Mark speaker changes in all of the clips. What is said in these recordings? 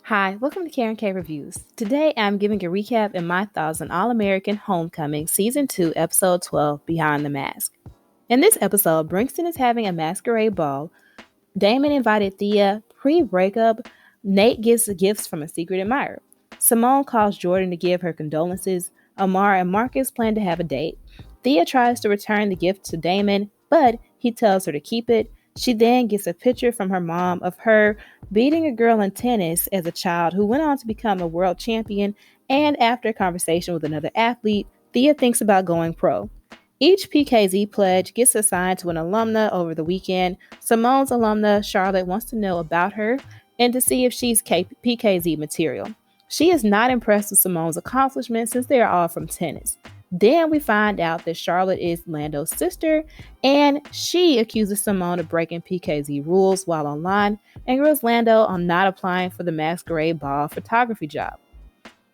Speaker 1: Hi, welcome to Karen K Reviews. Today I'm giving a recap and my thoughts on All American Homecoming Season 2, Episode 12, Behind the Mask. In this episode, Brixton is having a masquerade ball. Damon invited Thea pre-breakup. Nate gives gifts from a secret admirer. Simone calls Jordan to give her condolences. Amara and Marcus plan to have a date. Thea tries to return the gift to Damon, but he tells her to keep it. She then gets a picture from her mom of her beating a girl in tennis as a child who went on to become a world champion, and after a conversation with another athlete, Thea thinks about going pro. Each PKZ pledge gets assigned to an alumna over the weekend. Simone's alumna, Charlotte, wants to know about her and to see if she's PKZ material. She is not impressed with Simone's accomplishments since they are all from tennis. Then we find out that Charlotte is Lando's sister, and she accuses Simone of breaking PKZ rules while online and grills Lando on not applying for the Masquerade Ball photography job.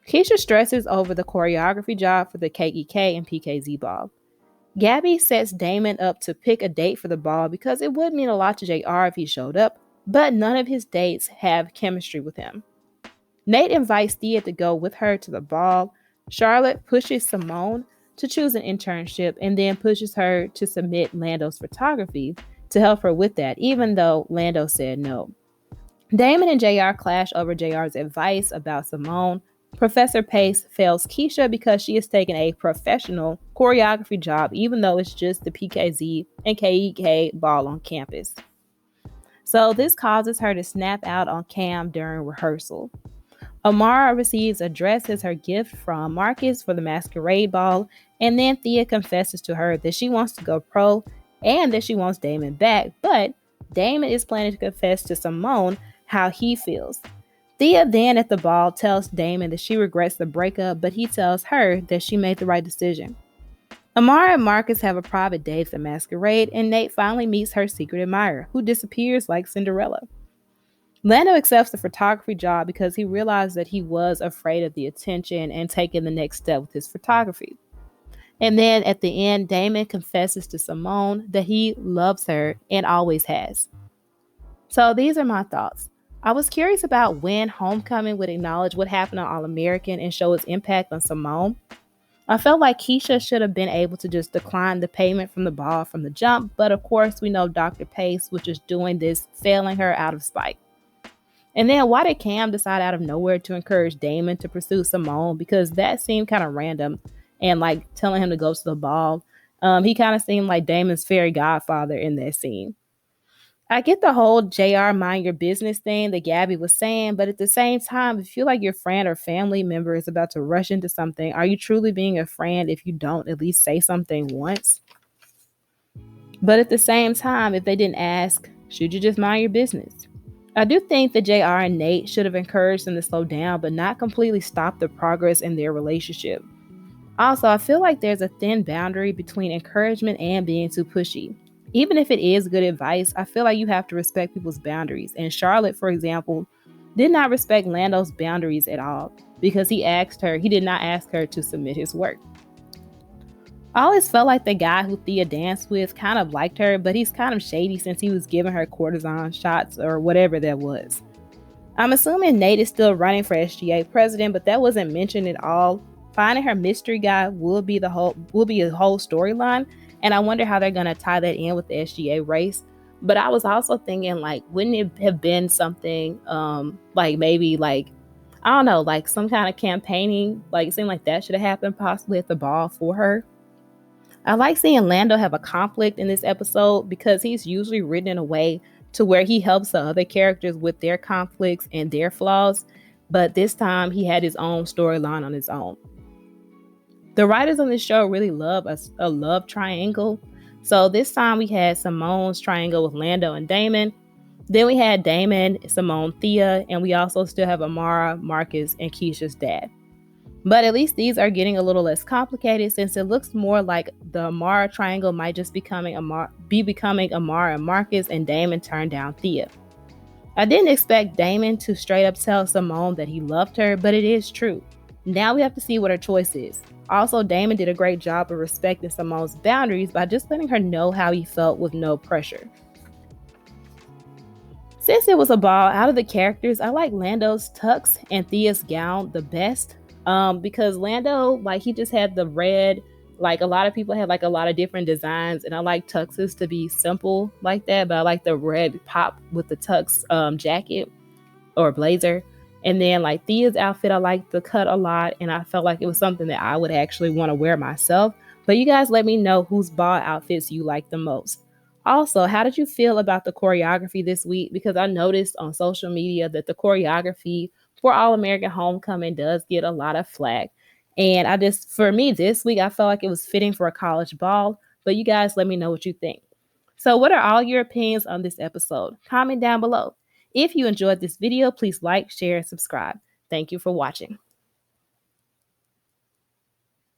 Speaker 1: Keisha stresses over the choreography job for the KEK and PKZ Ball. Gabby sets Damon up to pick a date for the ball because it would mean a lot to JR if he showed up, but none of his dates have chemistry with him. Nate invites Thea to go with her to the ball. Charlotte pushes Simone to choose an internship and then pushes her to submit Lando's photography to help her with that, even though Lando said no. Damon and JR clash over JR's advice about Simone. Professor Pace fails Keisha because she has taken a professional choreography job, even though it's just the PKZ and KEK ball on campus. So this causes her to snap out on Cam during rehearsal. Amara receives a dress as her gift from Marcus for the masquerade ball, and then Thea confesses to her that she wants to go pro and that she wants Damon back, but Damon is planning to confess to Simone how he feels. Thea then at the ball tells Damon that she regrets the breakup, but he tells her that she made the right decision. Amara and Marcus have a private date at the masquerade, and Nate finally meets her secret admirer, who disappears like Cinderella. Lando accepts the photography job because he realized that he was afraid of the attention and taking the next step with his photography. And then at the end, Damon confesses to Simone that he loves her and always has. So these are my thoughts. I was curious about when Homecoming would acknowledge what happened on All American and show its impact on Simone. I felt like Keisha should have been able to just decline the payment from the ball from the jump, but of course we know Dr. Pace was just doing this, failing her out of spite. And then why did Cam decide out of nowhere to encourage Damon to pursue Simone? Because that seemed kind of random, and like telling him to go to the ball. He kind of seemed like Damon's fairy godfather in that scene. I get the whole JR mind your business thing that Gabby was saying, but at the same time, if you feel like your friend or family member is about to rush into something, are you truly being a friend if you don't at least say something once? But at the same time, if they didn't ask, should you just mind your business? I do think that JR and Nate should have encouraged them to slow down, but not completely stop the progress in their relationship. Also, I feel like there's a thin boundary between encouragement and being too pushy. Even if it is good advice, I feel like you have to respect people's boundaries. And Charlotte, for example, did not respect Lando's boundaries at all because he did not ask her to submit his work. I always felt like the guy who Thea danced with kind of liked her, but he's kind of shady since he was giving her cortisone shots or whatever that was. I'm assuming Nate is still running for SGA president, but that wasn't mentioned at all. Finding her mystery guy will be a whole storyline, and I wonder how they're gonna tie that in with the SGA race. But I was also thinking, like, wouldn't it have been something like maybe like I don't know, like some kind of campaigning? Like it seemed like that should have happened possibly at the ball for her. I like seeing Lando have a conflict in this episode because he's usually written in a way to where he helps the other characters with their conflicts and their flaws, but this time he had his own storyline on his own. The writers on this show really love a love triangle. So this time we had Simone's triangle with Lando and Damon. Then we had Damon, Simone, Thea, and we also still have Amara, Marcus, and Keisha's dad. But at least these are getting a little less complicated since it looks more like the Amara triangle might just be becoming Amara and Marcus, and Damon turned down Thea. I didn't expect Damon to straight up tell Simone that he loved her, but it is true. Now we have to see what her choice is. Also, Damon did a great job of respecting Simone's boundaries by just letting her know how he felt with no pressure. Since it was a ball, out of the characters, I like Lando's tux and Thea's gown the best. Because Lando, like, he just had the red. Like, a lot of people had like a lot of different designs, and I like tuxes to be simple like that. But I like the red pop with the tux jacket or blazer. And then like Thea's outfit, I liked the cut a lot, and I felt like it was something that I would actually want to wear myself. But you guys let me know whose ball outfits you like the most. Also, how did you feel about the choreography this week? Because I noticed on social media that the choreography for All American Homecoming does get a lot of flack. And for me, this week, I felt like it was fitting for a college ball. But you guys let me know what you think. So, what are all your opinions on this episode? Comment down below. If you enjoyed this video, please like, share, and subscribe. Thank you for watching.